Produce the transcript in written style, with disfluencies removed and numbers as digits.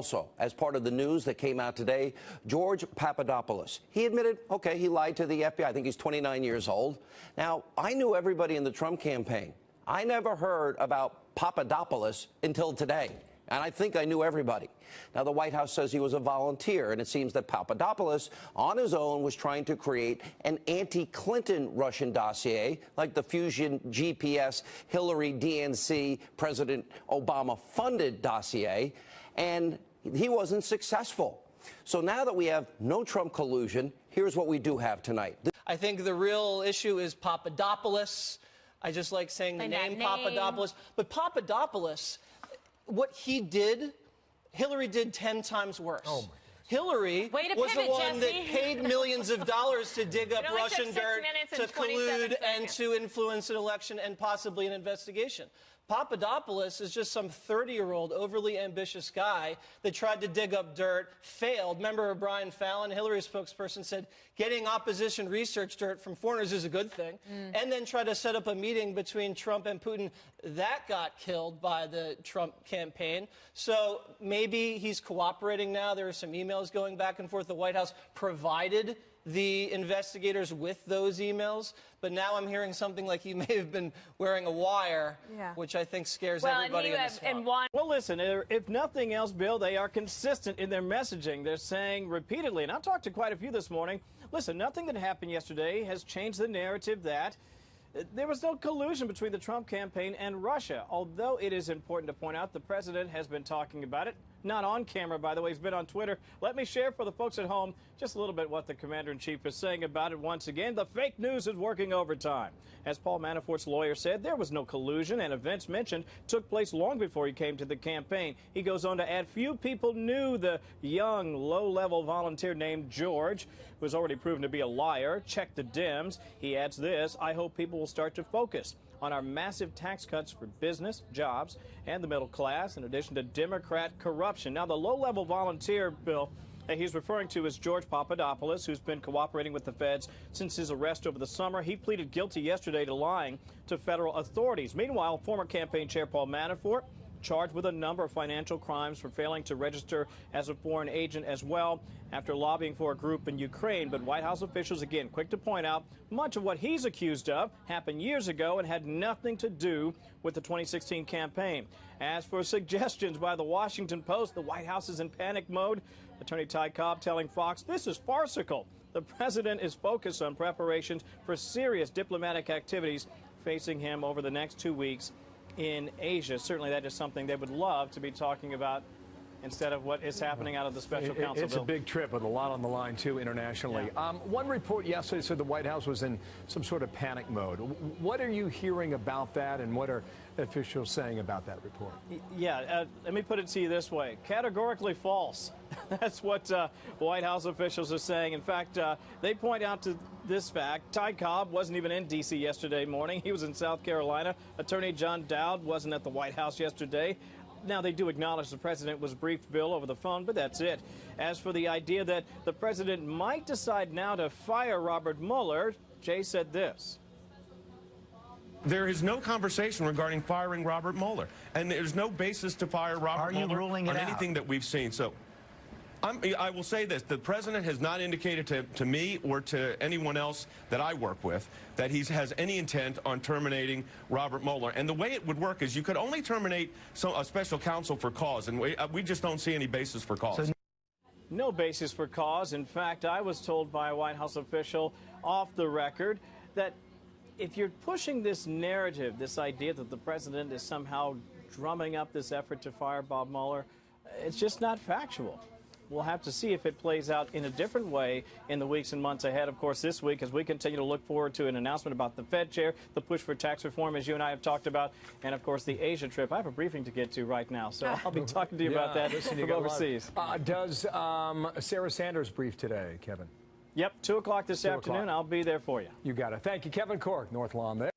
Also, as part of the news that came out today, George Papadopoulos, he admitted, okay, he lied to the FBI. I think he's 29 years old. Now, I knew everybody in the Trump campaign. I never heard about Papadopoulos until today. And I think I knew everybody. Now, the White House says he was a volunteer, and it seems that Papadopoulos, on his own, was trying to create an anti-Clinton Russian dossier, like the Fusion GPS, Hillary DNC, President Obama-funded dossier, and he wasn't successful. So now that we have no Trump collusion, here's what we do have tonight. I think the real issue is Papadopoulos. I just like saying the name Papadopoulos. But Papadopoulos, what he did, Hillary did 10 times worse. Oh my. Hillary was the one that paid millions of dollars to dig up Russian dirt, to collude, and to influence an election and possibly an investigation. Papadopoulos is just some 30-year-old overly ambitious guy that tried to dig up dirt, failed. Remember Brian Fallon, Hillary's spokesperson, said getting opposition research dirt from foreigners is a good thing, and then tried to set up a meeting between Trump and Putin. That got killed by the Trump campaign. So maybe he's cooperating now. There are some emails going back and forth. The White House provided the investigators with those emails, but now I'm hearing something like he may have been wearing a wire, which I think scares everybody in this swamp. Well, listen, if nothing else, Bill, they are consistent in their messaging. They're saying repeatedly, and I've talked to quite a few this morning, listen, nothing that happened yesterday has changed the narrative that there was no collusion between the Trump campaign and Russia, although it is important to point out the president has been talking about it. Not on camera, by the way. He's been on Twitter. Let me share for the folks at home just a little bit what the commander-in-chief is saying about it once again. The fake news is working overtime. As Paul Manafort's lawyer said, there was no collusion, and events mentioned took place long before he came to the campaign. He goes on to add, few people knew the young, low-level volunteer named George, who was already proven to be a liar. Check the Dems. He adds this, I hope people will start to focus on our massive tax cuts for business, jobs, and the middle class, in addition to Democrat corruption. Now, the low-level volunteer, Bill, he's referring to is George Papadopoulos, who's been cooperating with the feds since his arrest over the summer. He pleaded guilty yesterday to lying to federal authorities. Meanwhile, former campaign chair Paul Manafort charged with a number of financial crimes for failing to register as a foreign agent as well after lobbying for a group in Ukraine. But White House officials, again, quick to point out much of what he's accused of happened years ago and had nothing to do with the 2016 campaign. As for suggestions by the Washington Post, the White House is in panic mode. Attorney Ty Cobb telling Fox, this is farcical. The president is focused on preparations for serious diplomatic activities facing him over the next 2 weeks in Asia. Certainly that is something they would love to be talking about instead of what is happening out of the special counsel. It's a big trip with a lot on the line, too, internationally. One report yesterday said the White House was in some sort of panic mode. What are you hearing about that, and what are officials saying about that report? Let me put it to you this way. Categorically false. That's what White House officials are saying. In fact, they point out to this fact. Ty Cobb wasn't even in D.C. yesterday morning. He was in South Carolina. Attorney John Dowd wasn't at the White House yesterday. Now, they do acknowledge the president was briefed, Bill, over the phone, but that's it. As for the idea that the president might decide now to fire Robert Mueller, Jay said this. There is no conversation regarding firing Robert Mueller, and there's no basis to fire Robert Mueller on anything that we've seen. So I will say this. The president has not indicated to me or to anyone else that I work with that he has any intent on terminating Robert Mueller. And the way it would work is you could only terminate a special counsel for cause, and we just don't see any basis for cause. No basis for cause. In fact, I was told by a White House official off the record that if you're pushing this narrative, this idea that the president is somehow drumming up this effort to fire Bob Mueller, it's just not factual. We'll have to see if it plays out in a different way in the weeks and months ahead. Of course, this week, as we continue to look forward to an announcement about the Fed chair, the push for tax reform, as you and I have talked about, and, of course, the Asia trip. I have a briefing to get to right now, so I'll be talking to you about that from overseas. Does Sarah Sanders brief today, Kevin? Yep, 2 o'clock this afternoon. I'll be there for you. You got it. Thank you, Kevin Cork, North Lawn there.